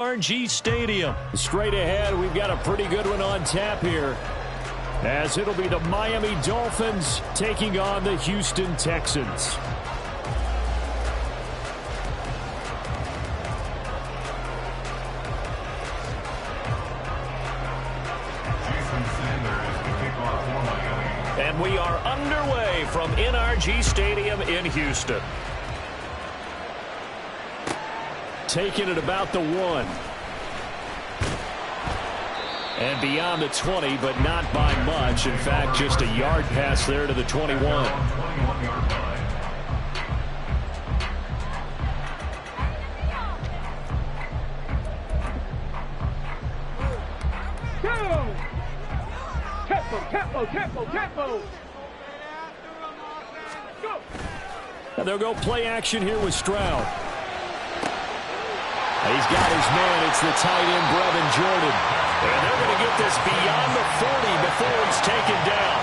NRG Stadium. Straight ahead, we've got a pretty good one on tap here, as it'll be the Miami Dolphins taking on the Houston Texans. And we are underway from NRG Stadium in Houston. Taking it about the 1. And beyond the 20, but not by much. In fact, just a yard pass there to the 21. Tempo. Go. And they'll go play action here with Stroud. He's got his man. It's the tight end, Brevin Jordan. And they're going to get this beyond the 40 before it's taken down.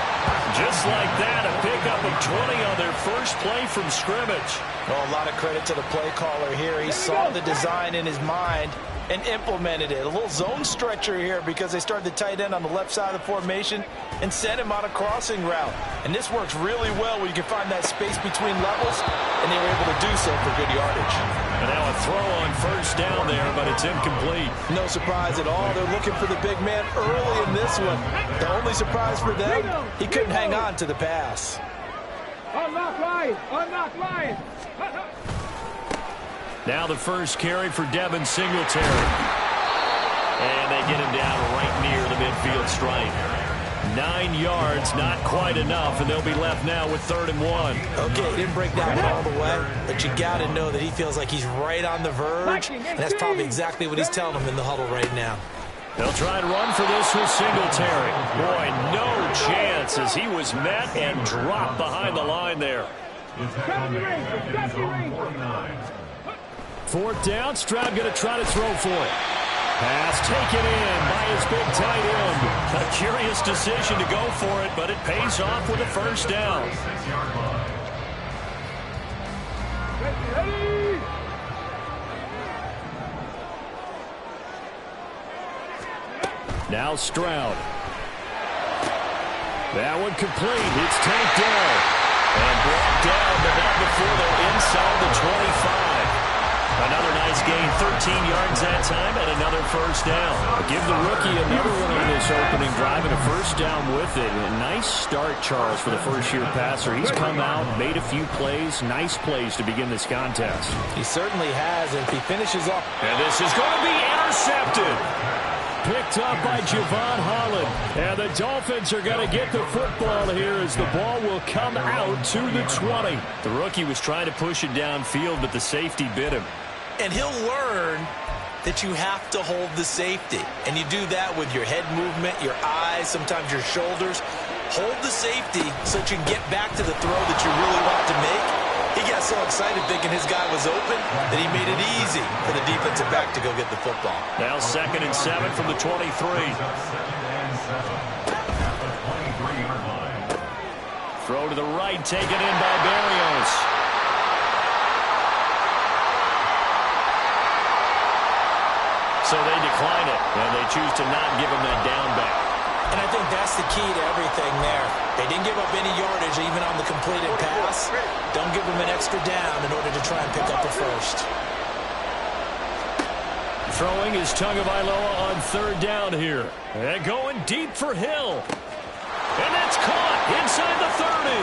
Just like that, a pickup of 20 on their first play from scrimmage. Well, a lot of credit to the play caller here. He saw the design in his mind and implemented it. A little zone stretcher here because they started the tight end on the left side of the formation and sent him on a crossing route. And this works really well where you can find that space between levels, and they were able to do so for good yardage. And now a throw on first down there, but it's incomplete. No surprise at all. They're looking for the big man early in this one. The only surprise for them, he couldn't hang on to the pass. Unlock line. Now the first carry for Devin Singletary. And they get him down right near the midfield stripe. 9 yards, not quite enough, and they'll be left now with 3rd and 1. Okay, didn't break down all the way, but you got to know that he feels like he's right on the verge, and that's probably exactly what he's telling them in the huddle right now. They'll try and run for this with Singletary. Boy, no chance as he was met and dropped behind the line there. 4th down, Stroud going to try to throw for it. Pass taken in by his big tight end. A curious decision to go for it, but it pays off with a first down. Now Stroud. That one complete. It's tanked down. And brought down, but not before they're inside the 25. Another nice gain, 13 yards that time, and another first down. Give the rookie another one on this opening drive and a first down with it. A nice start, Charles, for the first-year passer. He's come out, made a few plays, nice plays to begin this contest. He certainly has, and if he finishes off. And this is going to be intercepted. Picked up by Javon Holland. And the Dolphins are going to get the football here as the ball will come out to the 20. The rookie was trying to push it downfield, but the safety bit him. And he'll learn that you have to hold the safety. And you do that with your head movement, your eyes, sometimes your shoulders. Hold the safety so that you can get back to the throw that you really want to make. He got so excited thinking his guy was open that he made it easy for the defensive back to go get the football. Now 2nd and 7 from the 23. Throw to the right, taken in by Berrios. So they decline it, and they choose to not give him that down back. And I think that's the key to everything there. They didn't give up any yardage even on the completed pass. Don't give them an extra down in order to try and pick up a first. Throwing is Tagovailoa on 3rd down here. And going deep for Hill. And that's caught inside the 30.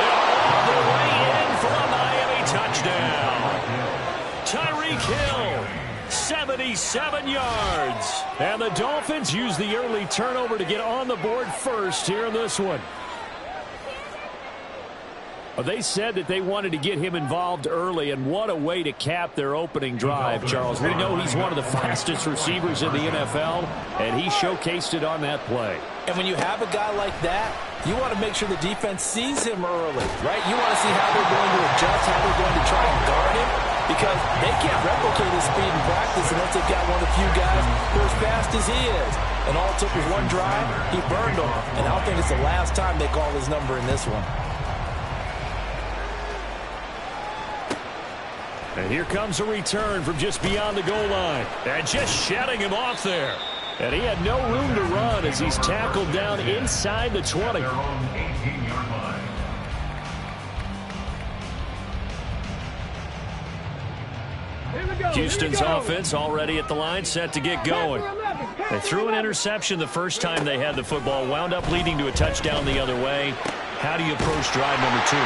They're all the way in for a Miami touchdown. Tyreek Hill, 77 yards. And the Dolphins use the early turnover to get on the board first here in this one. They said that they wanted to get him involved early, and what a way to cap their opening drive, Charles. We know he's one of the fastest receivers in the NFL, and he showcased it on that play. And when you have a guy like that, you want to make sure the defense sees him early, right? You want to see how they're going to adjust, how they're going to try and guard him, because they can't replicate his speed in practice unless they've got one of the few guys who are as fast as he is. And all it took was one drive, he burned them, and I don't think it's the last time they call his number in this one. And here comes a return from just beyond the goal line. And just shedding him off there. And he had no room to run as he's tackled down inside the 20. Houston's offense already at the line, set to get going. They threw an interception the first time they had the football, wound up leading to a touchdown the other way. How do you approach drive number 2?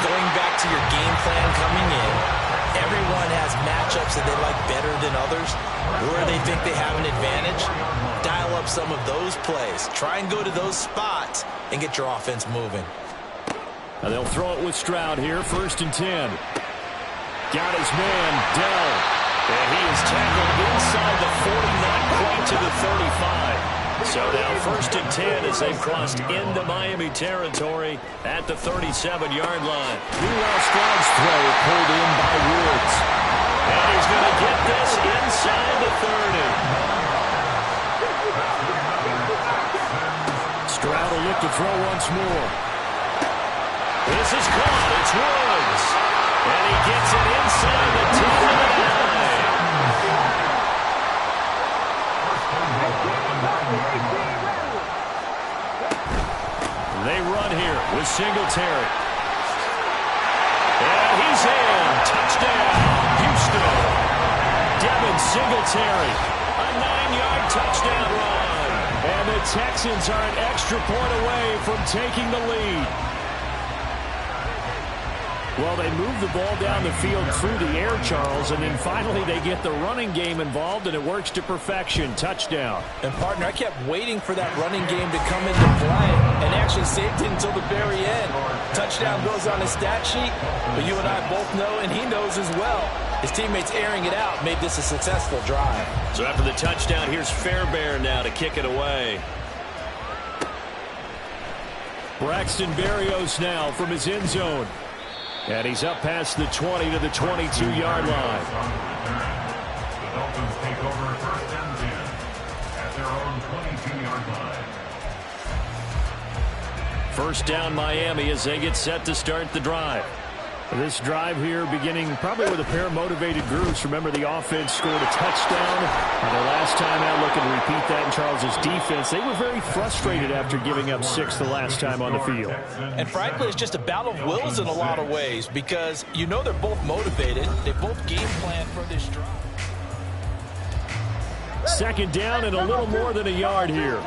Going back to your game plan coming in, everyone has matchups that they like better than others, where they think they have an advantage. Dial up some of those plays. Try and go to those spots and get your offense moving. Now they'll throw it with Stroud here, 1st and 10. Got his man, Dell. And he is tackled inside the 40, not quite to the 35. So now 1st and 10 as they've crossed into Miami territory at the 37-yard line. Meanwhile, Stroud's throw pulled in by Woods. And he's going to get this inside the 30. Stroud will look to throw once more. This is caught. It's Woods. And he gets it inside the 10. They run here with Singletary. And he's in. Touchdown, Houston. Devin Singletary. A 9-yard touchdown run. And the Texans are an extra point away from taking the lead. Well, they move the ball down the field through the air, Charles, and then finally they get the running game involved, and it works to perfection. Touchdown. And, partner, I kept waiting for that running game to come into play and actually saved it until the very end. Touchdown goes on his stat sheet, but you and I both know, and he knows as well, his teammates airing it out made this a successful drive. So after the touchdown, here's Fairbairn now to kick it away. Braxton Berrios now from his end zone. And he's up past the 20 to the 22-yard line. The Dolphins take over 1st and 10 at their own 22-yard line. First down Miami as they get set to start the drive. This drive here beginning probably with a pair of motivated groups. Remember, the offense scored a touchdown. And the last time out, looking to repeat that in Charles's defense. They were very frustrated after giving up 6 the last time on the field. And frankly, it's just a battle of wills in a lot of ways because you know they're both motivated. They both game plan for this drive. 2nd down and a little more than a yard here.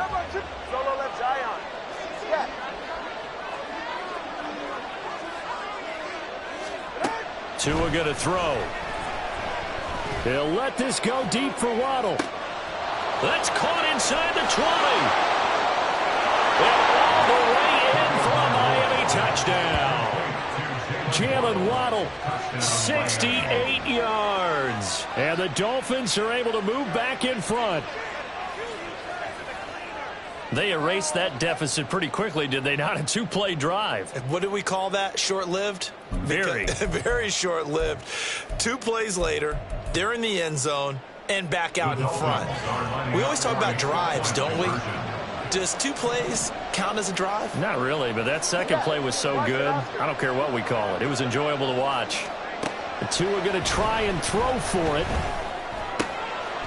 Solo left Zion. Yeah. Tua going to throw. He'll let this go deep for Waddle. That's caught inside the 20. And all the way in for a Miami touchdown. Jalen Waddle, 68 yards. And the Dolphins are able to move back in front. They erased that deficit pretty quickly, did they not? A 2-play drive. What do we call that? Short-lived? Very. Very short-lived. 2 plays later, they're in the end zone and back out in front. We always talk about drives, don't we? Does 2 plays count as a drive? Not really, but that second play was so good. I don't care what we call it. It was enjoyable to watch. The two are going to try and throw for it.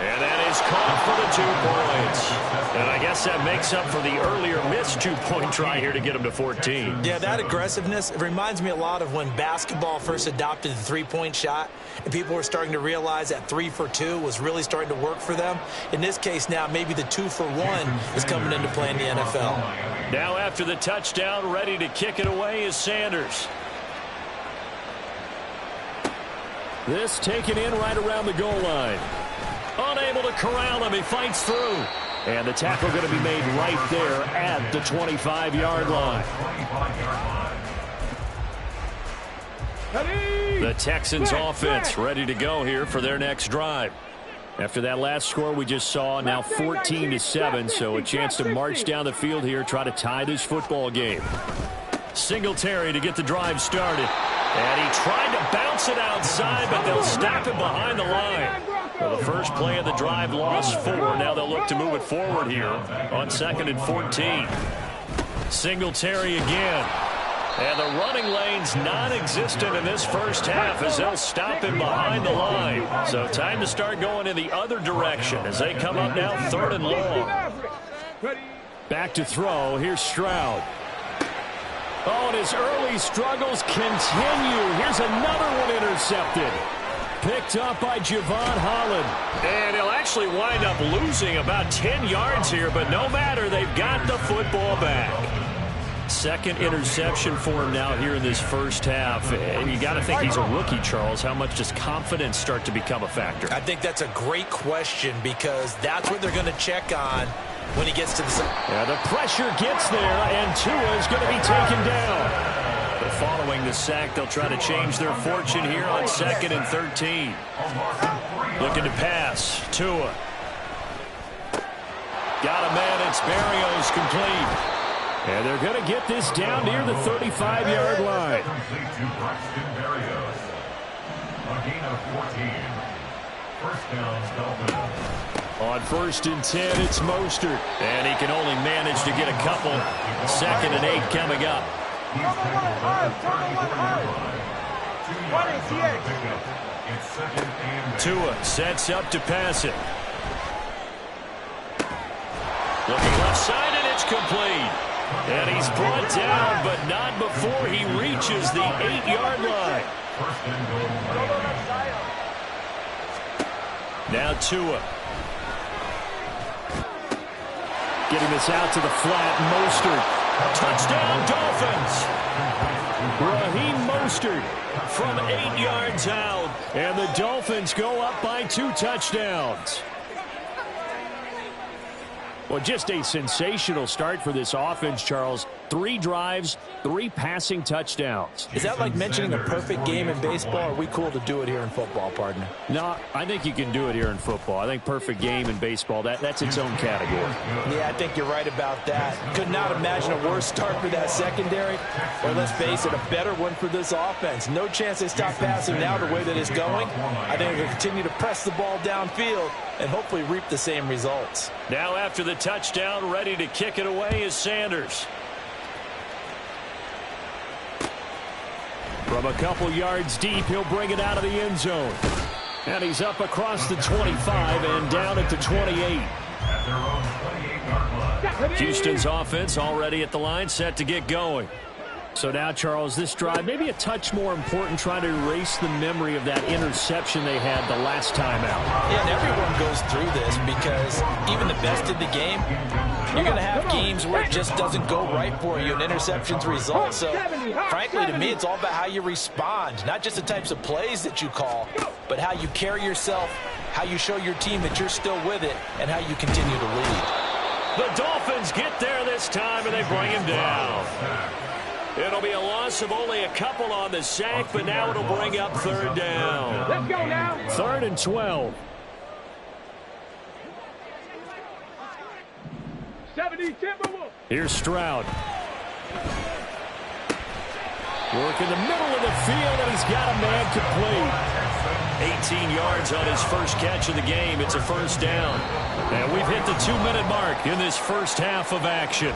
And that is caught for the 2 points. And I guess that makes up for the earlier missed 2-point try here to get them to 14. Yeah, that aggressiveness, it reminds me a lot of when basketball first adopted the 3-point shot and people were starting to realize that 3 for 2 was really starting to work for them. In this case now, maybe the 2 for 1 is coming into play in the NFL. Now after the touchdown, ready to kick it away is Sanders. This taken in right around the goal line. Unable to corral him. He fights through. And the tackle going to be made right there at the 25-yard line. The Texans offense ready to go here for their next drive. After that last score we just saw, now 14-7, so a chance to march down the field here, try to tie this football game. Singletary to get the drive started. And he tried to bounce it outside, but they'll stop him behind the line. Well, the first play of the drive lost 4. Now they'll look to move it forward here on 2nd and 14. Singletary again. And the running lane's non-existent in this first half as they'll stop him behind the line. So time to start going in the other direction as they come up now 3rd and long. Back to throw. Here's Stroud. Oh, and his early struggles continue. Here's another one intercepted. Picked up by Javon Holland. And he'll actually wind up losing about 10 yards here, but no matter, they've got the football back. Second interception for him now here in this first half. And you got to think he's a rookie, Charles. How much does confidence start to become a factor? I think that's a great question because that's what they're going to check on when he gets to the side. Yeah, the pressure gets there, and Tua is going to be taken down. But following the sack, they'll try to change their fortune here on 2nd and 13. Looking to pass. Tua. Got a man. It's Barrios complete. And they're going to get this down near the 35-yard line. On 1st and 10, it's Mostert. And he can only manage to get a couple. 2nd and 8 coming up. Tua sets up to pass it. Looking left side, and it's complete. And he's brought down, but not before he reaches the 8-yard line. Now Tua. Getting this out to the flat. Mostert. Touchdown, Dolphins. Raheem Mostert from 8 yards out. And the Dolphins go up by 2 touchdowns. Well, just a sensational start for this offense, Charles. 3 drives, 3 passing touchdowns. Is that like mentioning a perfect game in baseball? Or are we cool to do it here in football, partner? No, I think you can do it here in football. I think perfect game in baseball, that's its own category. Yeah, I think you're right about that. Could not imagine a worse start for that secondary. Or let's face it, a better one for this offense. No chance they stop passing now the way that it's going. I think they'll continue to press the ball downfield and hopefully reap the same results. Now after the touchdown, ready to kick it away is Sanders. From a couple yards deep, he'll bring it out of the end zone. And he's up across the 25 and down at the 28. Houston's offense already at the line, set to get going. So now, Charles, this drive, maybe a touch more important, trying to erase the memory of that interception they had the last time out. Yeah, and everyone goes through this because even the best in the game, you're going to have games where it just doesn't go right for you, and interceptions result. So, frankly, to me, it's all about how you respond, not just the types of plays that you call, but how you carry yourself, how you show your team that you're still with it, and how you continue to lead. The Dolphins get there this time, and they bring him down. It'll be a loss of only a couple on the sack, but now it'll bring up 3rd down. Let's go now. 3rd and 12. 70 Timberwolves. Here's Stroud. Work in the middle of the field, and he's got a man complete. 18 yards on his first catch of the game. It's a 1st down. And we've hit the 2-minute mark in this first half of action.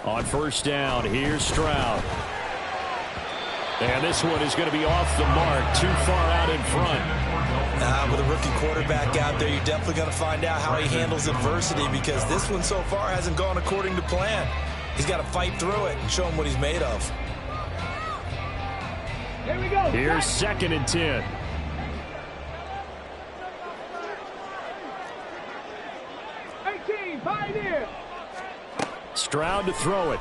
On 1st down, here's Stroud. And this one is going to be off the mark, too far out in front. With a rookie quarterback out there, you're definitely going to find out how he handles adversity because this one so far hasn't gone according to plan. He's got to fight through it and show him what he's made of. Here we go. Here's 2nd and 10. Pioneer. Stroud to throw it.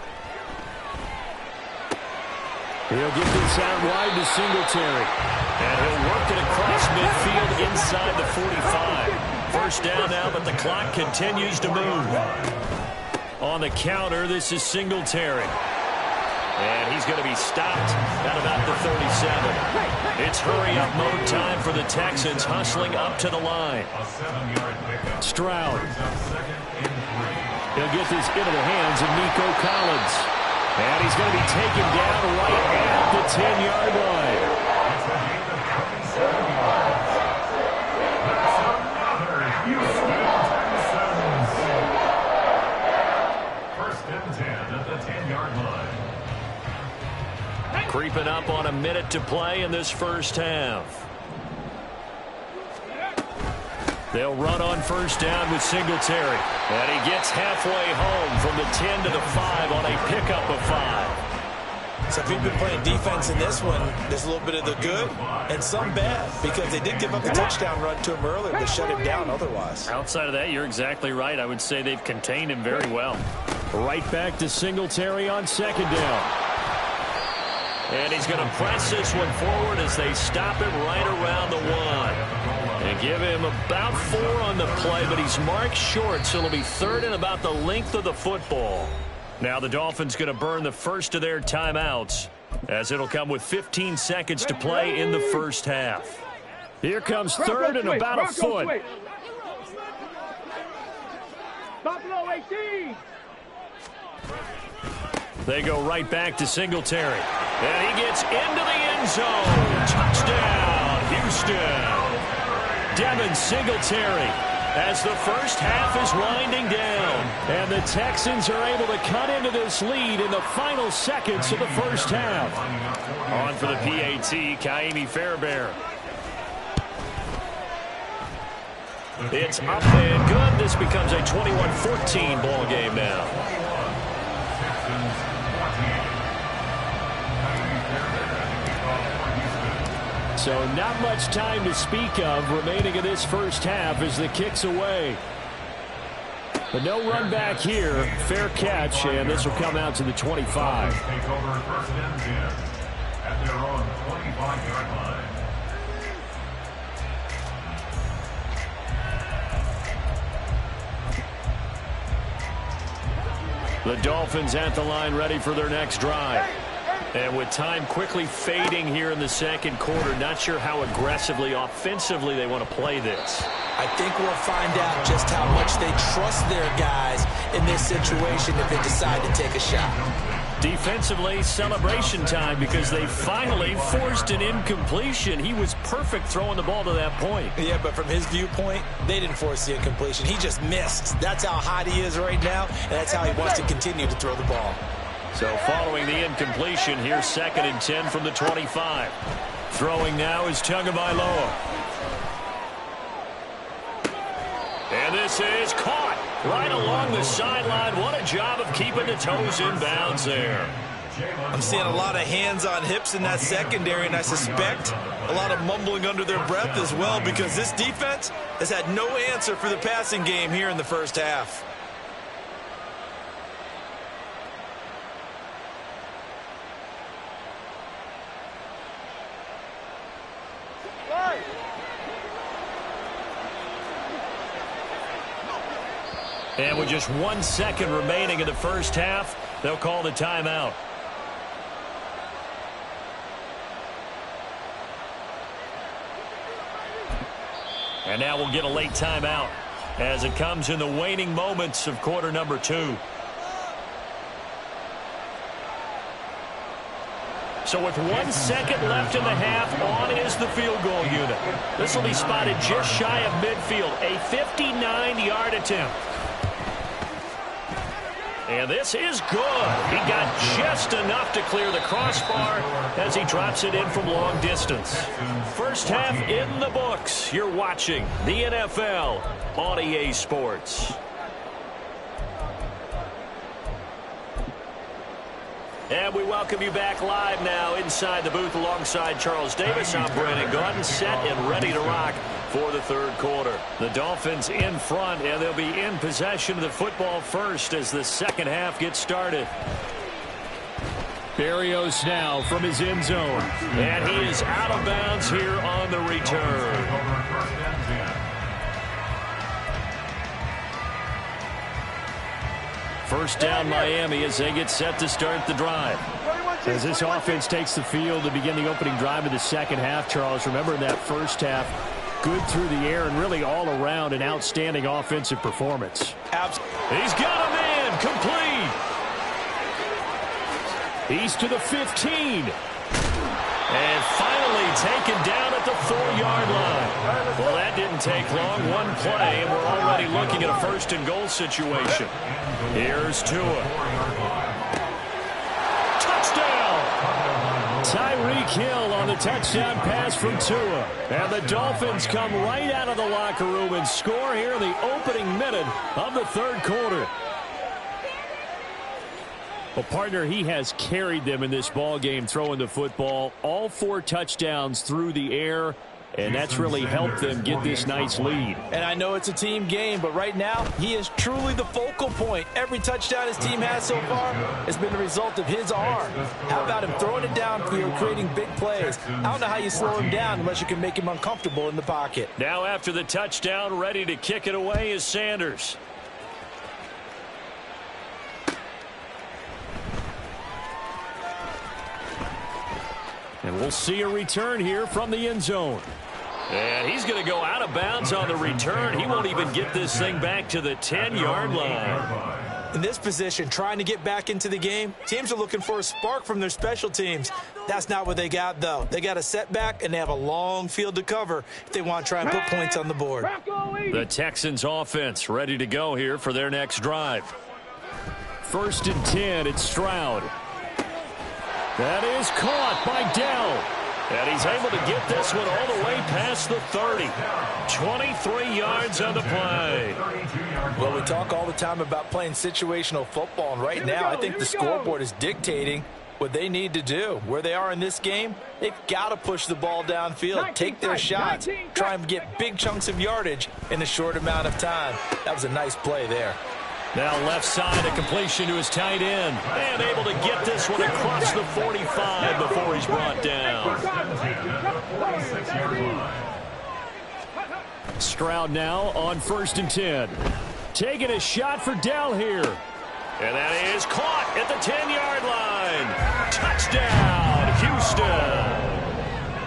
He'll get this out wide to Singletary. And he'll work it across midfield inside the 45. 1st down now, but the clock continues to move. On the counter, this is Singletary. And he's going to be stopped at about the 37. It's hurry-up mode time for the Texans, hustling up to the line. Stroud. He'll get this into the hands of Nico Collins. And he's going to be taken down right at the 10-yard line. That's another Houston Texans. First and 10 at the 10-yard line. Creeping up on a minute to play in this first half. They'll run on first down with Singletary. And he gets halfway home from the 10 to the 5 on a pickup of 5. So if you've been playing defense in this one, there's a little bit of the good and some bad, because they did give up the touchdown run to him earlier to shut him down otherwise. Outside of that, you're exactly right. I would say they've contained him very well. Right back to Singletary on second down. And he's going to press this one forward as they stop it right around the 1. And give him about 4 on the play, but he's marked short, so it'll be third and about the length of the football. Now the Dolphins going to burn the first of their timeouts, as it'll come with 15 seconds to play in the first half. Here comes third and about a foot. Buffalo 18. They go right back to Singletary. And he gets into the end zone. Touchdown, Houston. Devin Singletary, as the first half is winding down. And the Texans are able to cut into this lead in the final seconds of the first half. On for the PAT, Kaimi Fairbairn. It's up and good. This becomes a 21-14 ball game now. So not much time to speak of remaining in this first half as the kick's away. But no run back here. Fair catch, and this will come out to the 25. Take over first and 10 at their own 25-yard line. The Dolphins at the line, ready for their next drive. And with time quickly fading here in the second quarter, not sure how aggressively, offensively they want to play this. I think we'll find out just how much they trust their guys in this situation if they decide to take a shot. Defensively, celebration time, because they finally forced an incompletion. He was perfect throwing the ball to that point. Yeah, but from his viewpoint, they didn't force the incompletion. He just missed. That's how hot he is right now, and that's how he wants to continue to throw the ball. So following the incompletion, here's second and 10 from the 25. Throwing now is Tagovailoa. And this is caught right along the sideline. What a job of keeping the toes in bounds there. I'm seeing a lot of hands on hips in that secondary, and I suspect a lot of mumbling under their breath as well, because this defense has had no answer for the passing game here in the first half. And with just 1 second remaining in the first half, they'll call the timeout. And now we'll get a late timeout as it comes in the waning moments of quarter number 2. So with 1 second left in the half, on is the field goal unit. This will be spotted just shy of midfield, a 59-yard attempt. And this is good. He got just enough to clear the crossbar as he drops it in from long distance. First half in the books. You're watching the NFL on EA Sports. And we welcome you back live now inside the booth alongside Charles Davis. I'm Brandon Gaudin, set and ready to rock for the third quarter. The Dolphins in front, and they'll be in possession of the football first as the second half gets started. Berrios now from his end zone, and he is out of bounds here on the return. First down Miami as they get set to start the drive. As this offense takes the field to begin the opening drive of the second half, Charles, remember in that first half, good through the air and really all around an outstanding offensive performance. Absolutely. He's got him in. complete. He's to the 15. And finally taken down at the 4-yard line. Well, that didn't take long. One play, and we're already looking at a first-and-goal situation. Here's Tua. Touchdown! Tyreek Hill on the touchdown pass from Tua. And the Dolphins come right out of the locker room and score here in the opening minute of the third quarter. Well, partner, he has carried them in this ball game throwing the football. All 4 touchdowns through the air, and that's really helped them get this nice lead. And I know it's a team game, but right now, he is truly the focal point. Every touchdown his team has so far has been the result of his arm. How about him throwing it downfield, creating big plays? I don't know how you slow him down unless you can make him uncomfortable in the pocket. Now after the touchdown, ready to kick it away is Sanders. And we'll see a return here from the end zone. And he's going to go out of bounds on the return. He won't even get this thing back to the 10-yard line. In this position, trying to get back into the game, teams are looking for a spark from their special teams. That's not what they got, though. They got a setback, and they have a long field to cover if they want to try and put points on the board. The Texans offense ready to go here for their next drive. 1st and 10, it's Stroud. That is caught by Dell. And he's able to get this one all the way past the 30. 23 yards on the play. Well, we talk all the time about playing situational football, and right now I think the scoreboard is dictating what they need to do. Where they are in this game, they've got to push the ball downfield, take their shots, try and get big chunks of yardage in a short amount of time. That was a nice play there. Now left side, a completion to his tight end. And able to get this one across the 45 before he's brought down. Stroud now on 1st and 10. Taking a shot for Dell here. And that is caught at the 10-yard line. Touchdown, Houston.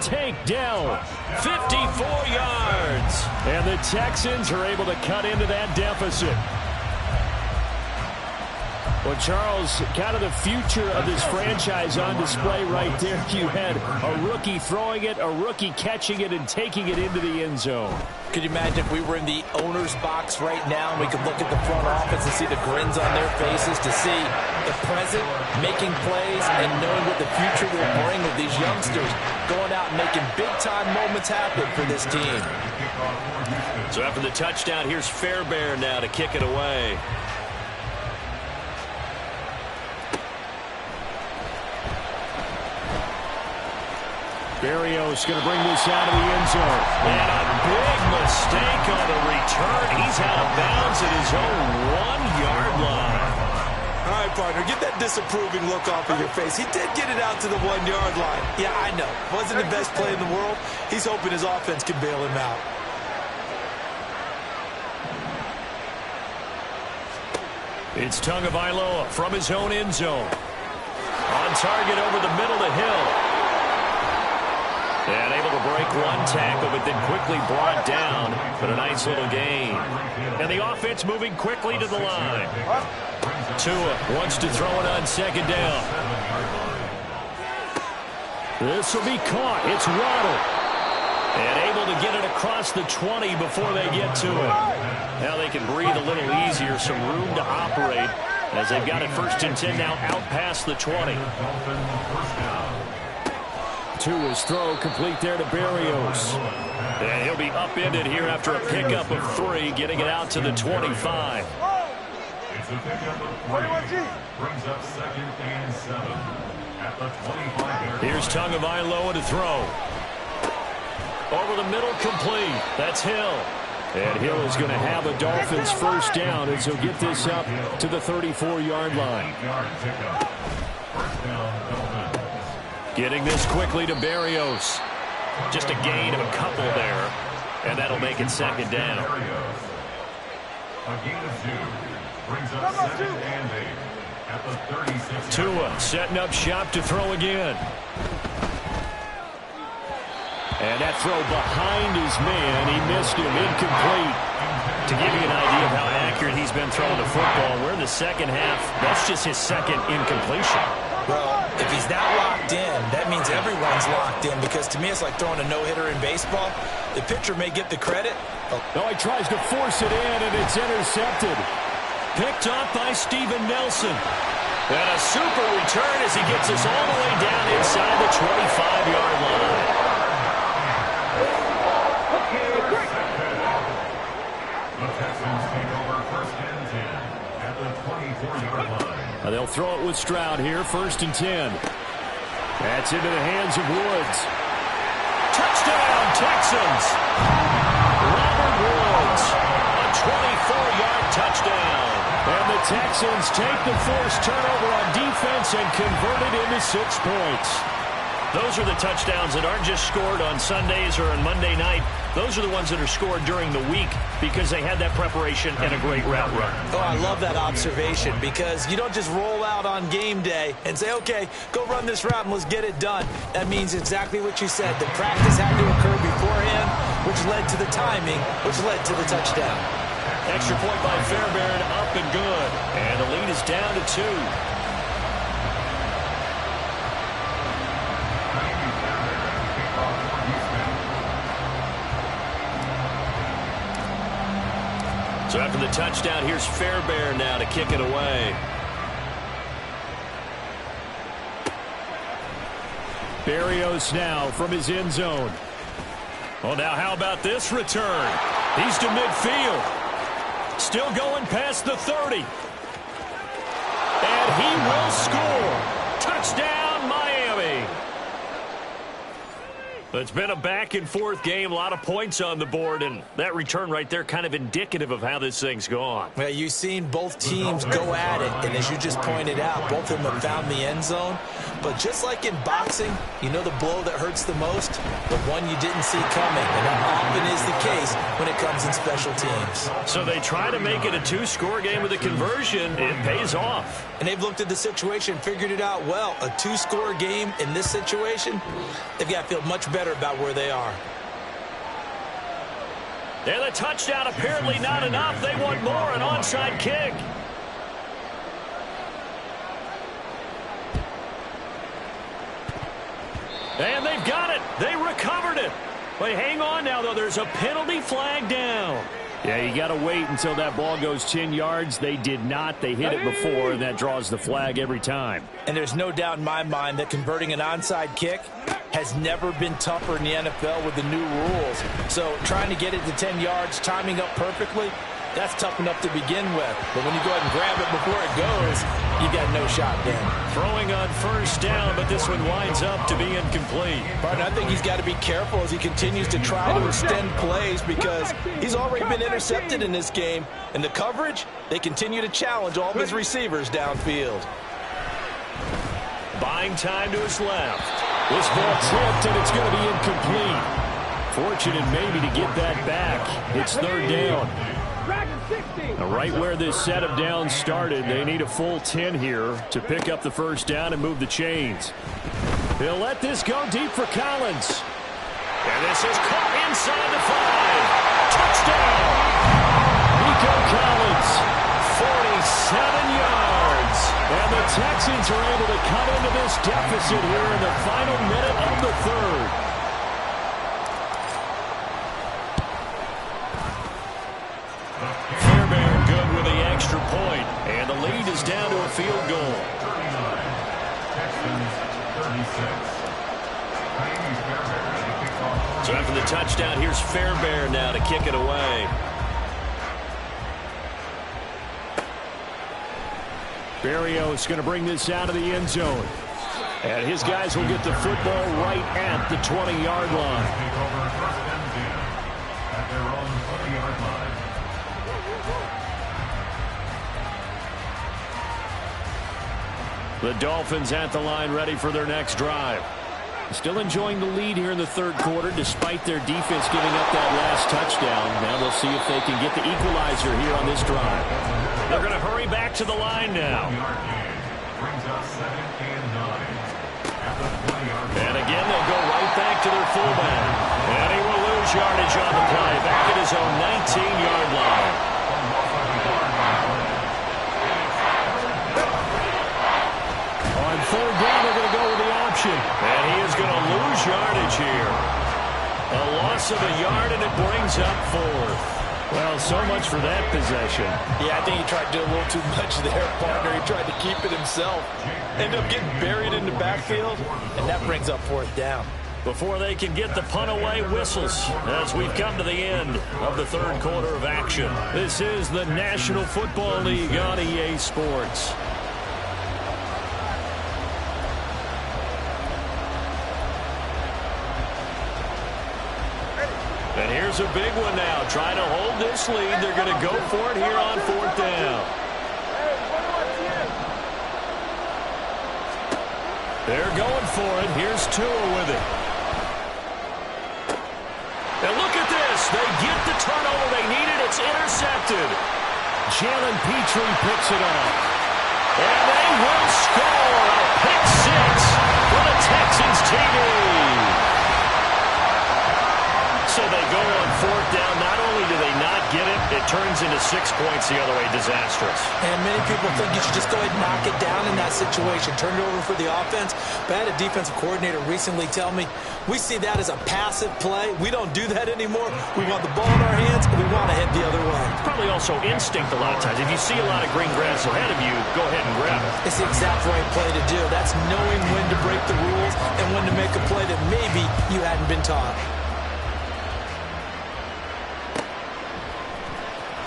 Take Dell, 54 yards. And the Texans are able to cut into that deficit. Well, Charles, kind of the future of this franchise on display right there. You had a rookie throwing it, a rookie catching it, and taking it into the end zone. Could you imagine if we were in the owner's box right now and we could look at the front office and see the grins on their faces, to see the present making plays and knowing what the future will bring with these youngsters going out and making big-time moments happen for this team. So after the touchdown, here's Fairbairn now to kick it away. Berrios going to bring this out of the end zone. And a big mistake on the return. He's out of bounds at his own 1-yard line. All right, partner, get that disapproving look off of your face. He did get it out to the 1-yard line. Yeah, I know. Wasn't the best play in the world. He's hoping his offense can bail him out. It's Tagovailoa from his own end zone. On target over the middle to Hill. And able to break one tackle, but then quickly brought down. But a nice little gain. And the offense moving quickly to the line. Tua wants to throw it on 2nd down. This will be caught. It's Waddle. And able to get it across the 20 before they get to it. Now they can breathe a little easier, some room to operate as they've got it 1st and 10 now out past the 20. Tua's throw complete there to Berrios. And he'll be upended here after a pickup of 3, getting it out to the 25. It's a pickup of 3. Brings up 2nd and 7 at the 25-yard line. Here's Tagovailoa to throw. Over the middle, complete. That's Hill. And Hill is going to have a Dolphins 1st down as he'll get this up to the 34-yard line. Getting this quickly to Berrios. Just a gain of a couple there. And that'll make it 2nd down. A gain of 2. Brings up 2nd and 8 at the 36. Tua setting up shop to throw again. And that throw behind his man. He missed him. Incomplete. To give you an idea of how accurate he's been throwing the football. We're in the second half. That's just his second incompletion. Well, if he's not locked in, that means everyone's locked in, because to me it's like throwing a no-hitter in baseball. The pitcher may get the credit. Oh, he tries to force it in, and it's intercepted. Picked off by Steven Nelson. And a super return as he gets us all the way down inside the 25-yard line. The Texans take over first and 10 at the 24-yard line. They'll throw it with Stroud here, first and 10. That's into the hands of Woods. Touchdown, Texans! Robert Woods, a 24-yard touchdown. And the Texans take the forced turnover on defense and convert it into 6 points. Those are the touchdowns that aren't just scored on Sundays or on Monday night. Those are the ones that are scored during the week because they had that preparation and a great route run. Oh, I love that observation, because you don't just roll out on game day and say, okay, go run this route and let's get it done. That means exactly what you said. The practice had to occur beforehand, which led to the timing, which led to the touchdown. Extra point by Fairbairn, up and good. And the lead is down to 2. So after the touchdown, here's Fairbairn now to kick it away. Berrios now from his end zone. Well, now how about this return? He's to midfield. Still going past the 30. And he will score. Touchdown, Miami. It's been a back-and-forth game, a lot of points on the board, and that return right there kind of indicative of how this thing's gone. Well, you've seen both teams go at it, and as you just pointed out, both of them have found the end zone. But just like in boxing, you know the blow that hurts the most? The one you didn't see coming, and that often is the case when it comes in special teams. So they try to make it a 2-score game with a conversion. It pays off. And they've looked at the situation, figured it out well. A 2-score game in this situation, they've got to feel much better about where they are. And the touchdown apparently not enough. They want more, an onside kick. And they've got it. They recovered it. But hang on now, though. There's a penalty flag down. Yeah, you got to wait until that ball goes 10 yards. They did not. They hit it before, and that draws the flag every time. And there's no doubt in my mind that converting an onside kick has never been tougher in the NFL with the new rules. So trying to get it to 10 yards, timing up perfectly, that's tough enough to begin with. But when you go ahead and grab it before it goes, you got no shot then. Throwing on first down, but this one winds up to be incomplete. Partner, I think he's got to be careful as he continues to try to extend plays, because he's already been intercepted in this game. And the coverage, they continue to challenge all of his receivers downfield. Buying time to his left. This ball tipped, and it's going to be incomplete. Fortunate maybe to get that back. It's third down. Right where this set of downs started, they need a full 10 here to pick up the first down and move the chains. He'll let this go deep for Collins. And this is caught inside the 5. Touchdown! Nico Collins, 47 yards. And the Texans are able to cut into this deficit here in the final minute of the third. Extra point, and the lead is down to a field goal. 39. Texans 36. So after the touchdown, here's Fairbairn now to kick it away. Berrios going to bring this out of the end zone. And his guys will get the football right at the 20-yard line. Take over first and 10 at their own 20-yard line. The Dolphins at the line, ready for their next drive. Still enjoying the lead here in the third quarter, despite their defense giving up that last touchdown. Now we'll see if they can get the equalizer here on this drive. They're going to hurry back to the line now. And again, they'll go right back to their fullback. And he will lose yardage on the play, back at his own 19-yard line. loss of a yard, and it brings up 4th. Well, so much for that possession. Yeah, I think he tried to do a little too much there, partner. He tried to keep it himself. Ended up getting buried in the backfield, and that brings up 4th down. Before they can get the punt away, whistles as we've come to the end of the 3rd quarter of action. This is the National Football League on EA Sports. And here's a big one now. Trying to hold this lead. They're going to go for it here on 4th down. They're going for it. Here's Tua with it. And look at this. They get the turnover they needed. It's intercepted. Jalen Petrie picks it up. And they will score a pick 6 for the Texans TV. So they go on 4th down. Not only do they not get it, it turns into 6 points the other way. Disastrous. And many people think you should just go ahead and knock it down in that situation. Turn it over for the offense. But I had a defensive coordinator recently tell me, we see that as a passive play. We don't do that anymore. We want the ball in our hands, and we want to head the other way. It's probably also instinct a lot of times. If you see a lot of green grass ahead of you, go ahead and grab it. It's the exact right play to do. That's knowing when to break the rules and when to make a play that maybe you hadn't been taught.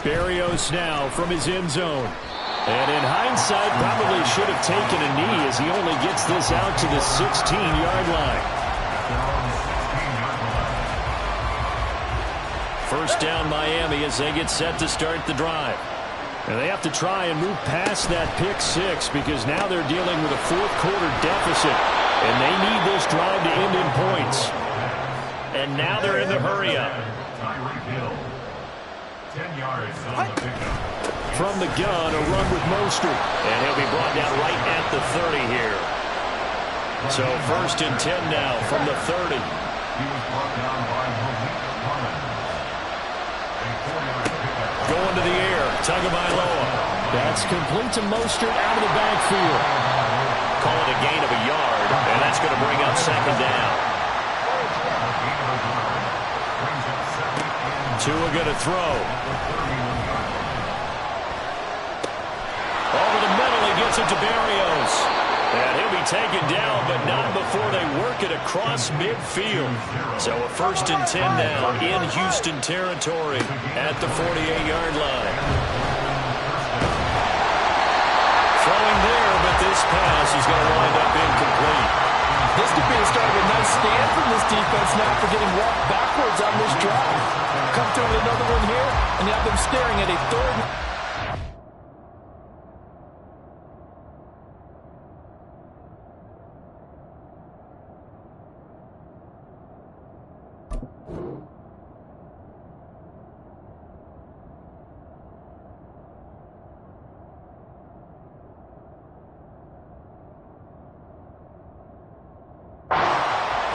Berrios now from his end zone. And in hindsight, probably should have taken a knee as he only gets this out to the 16-yard line. 1st down Miami as they get set to start the drive. And they have to try and move past that pick 6 because now they're dealing with a 4th quarter deficit. And they need this drive to end in points. And now they're in the hurry-up. 10 yards on the pickup. From the gun, a run with Mostert. And he'll be brought down right at the 30 here. So 1st and 10 now from the 30. He was brought down by going to the air. Tagovailoa. That's complete to Mostert out of the backfield. Call it a gain of a yard, and that's going to bring up 2nd down. Tua going to throw. Over the middle, he gets it to Berrios. And he'll be taken down, but not before they work it across midfield. So a 1st and 10 now in Houston territory at the 48-yard line. Throwing there, but this pass is going to wind up incomplete. This could be the start of a nice stand from this defense now for getting walked backwards on this drive. Come through with another one here, and you have them staring at a 3rd.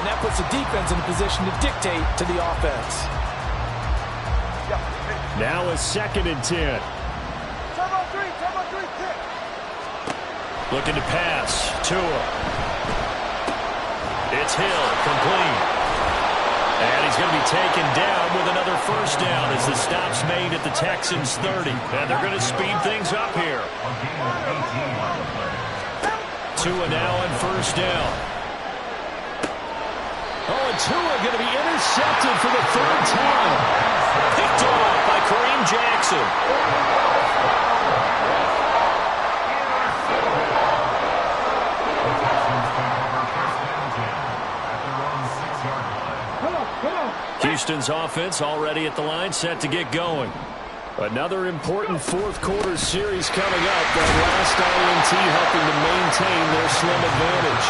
That puts the defense in a position to dictate to the offense. Now a 2nd and 10. Turbo 3, pick. Looking to pass. Tua. It's Hill, complete. And he's going to be taken down with another 1st down as the stop's made at the Texans 30. And they're going to speed things up here. Tua now on 1st down. Oh, and Tua going to be intercepted for the 3rd time. Picked off by Kareem Jackson. Houston's offense already at the line, set to get going. Another important 4th quarter series coming up. That last INT helping to maintain their slim advantage.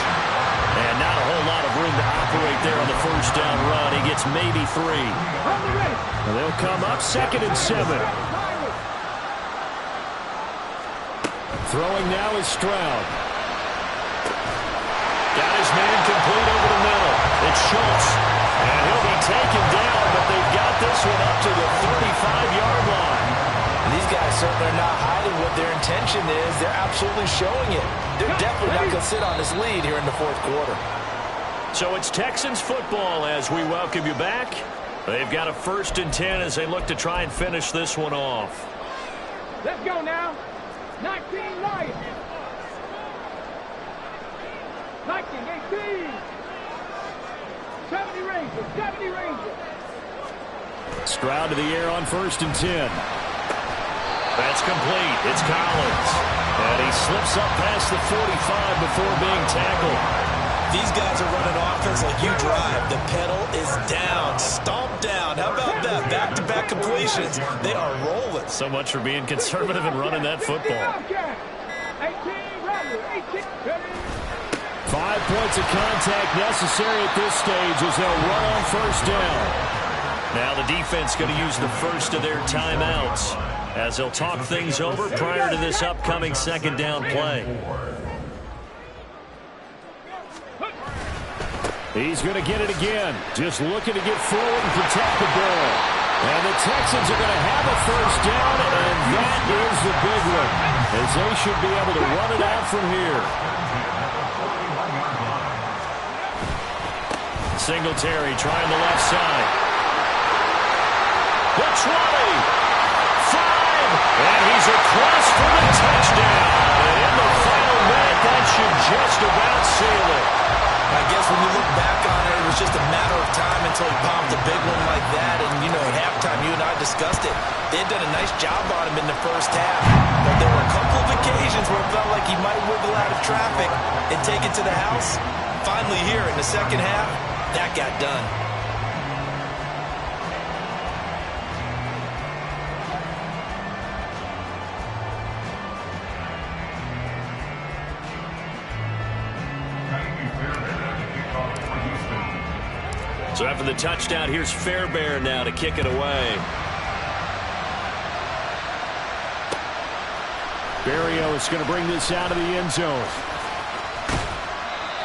And not a whole lot of room to operate there on the 1st down run. He gets maybe 3. And they'll come up 2nd and 7. Throwing now is Stroud. Got his man complete over the middle. It's Schultz. And he'll be taken down, but they've got this one up to the 35-yard line. And these guys certainly are not hiding what their intention is. They're absolutely showing it. They're definitely not going to sit on this lead here in the 4th quarter. So it's Texans football as we welcome you back They've got a 1st and 10 as they look to try and finish this one off. Let's go now. 19 Lions. 19, 18. 70 Rangers, 70 Rangers. Stroud to the air on 1st and 10. That's complete. It's Collins. And he slips up past the 45 before being tackled. These guys are running offense like you drive. The pedal is down, stomped down. How about that? Back-to-back completions. They are rolling. So much for being conservative and running that football. 5 points of contact necessary at this stage as they'll run on 1st down. Now the defense going to use the first of their timeouts as they'll talk things over prior to this upcoming 2nd down play. He's going to get it again. Just looking to get forward and protect the ball. And the Texans are going to have a 1st down, and that is the big one, as they should be able to run it out from here. Singletary trying the left side. The 20. 5. And he's across for the touchdown. And in the final minute, that should just about seal it. I guess when you look back on it, it was just a matter of time until he popped a big one like that. And, you know, at halftime, you and I discussed it. They had done a nice job on him in the first half. But there were a couple of occasions where it felt like he might wiggle out of traffic and take it to the house. Finally here in the second half, that got done. So after the touchdown, here's Fairbairn now to kick it away. Barrio is going to bring this out of the end zone.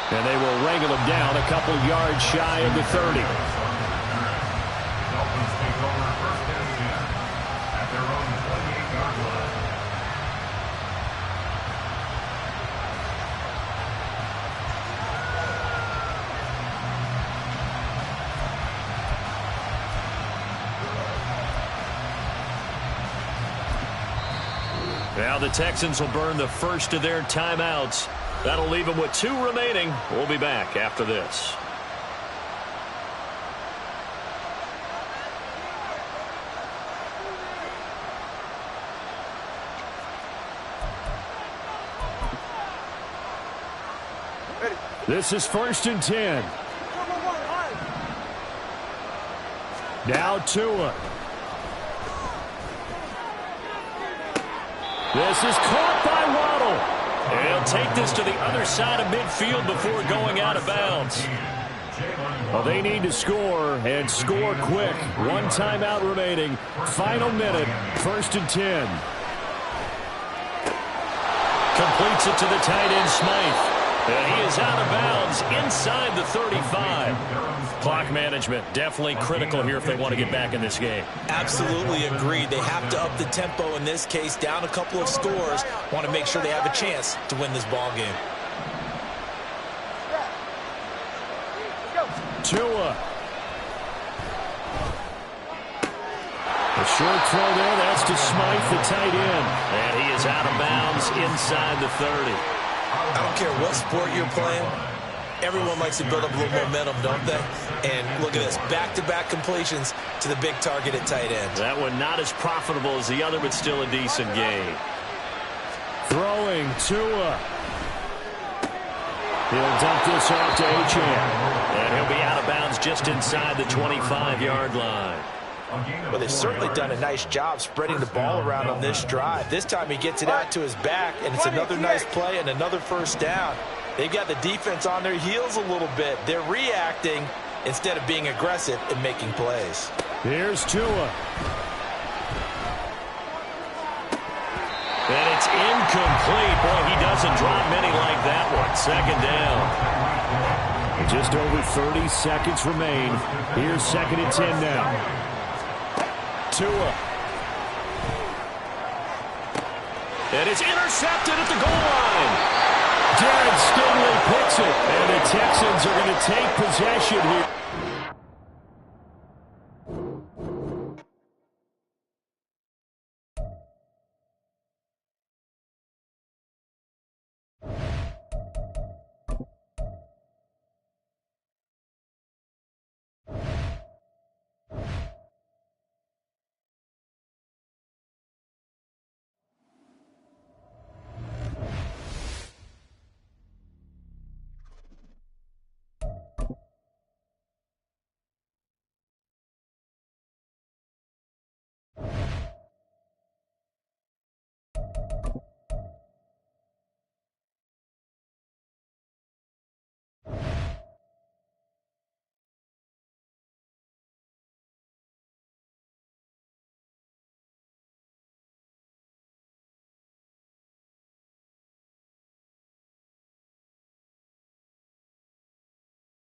And they will wrangle him down a couple yards shy of the 30. Dolphins take over 1st and 10 at their own 28-yard line. Now the Texans will burn the first of their timeouts. That'll leave them with 2 remaining. We'll be back after this. This is 1st and 10. Now Tua. This is caught by Waddle. And he'll take this to the other side of midfield before going out of bounds. Well, they need to score, and score quick. 1 timeout remaining. Final minute, 1st and 10. Completes it to the tight end, Smythe. And he is out of bounds inside the 35. Clock management definitely critical here if they want to get back in this game. Absolutely agreed. They have to up the tempo in this case, down a couple of scores. Want to make sure they have a chance to win this ball game. Tua. A short throw there. That's to Smythe, the tight end. And he is out of bounds inside the 30. I don't care what sport you're playing. Everyone likes to build up a little momentum, don't they? And look at this, back-to-back completions to the big target at tight end. That one not as profitable as the other, but still a decent gain. Throwing Tua. He'll dump this off to Achane. And he'll be out of bounds just inside the 25-yard line. Well, they've certainly done a nice job spreading the ball around on this drive. This time he gets it out to his back, and it's another nice play and another 1st down. They've got the defense on their heels a little bit. They're reacting instead of being aggressive and making plays. Here's Tua. And it's incomplete. Boy, he doesn't drop many like that one. 2nd down. Just over 30 seconds remain. Here's 2nd and 10 now. Tua. And it's intercepted at the goal line. Jared Stingley picks it. And the Texans are going to take possession here.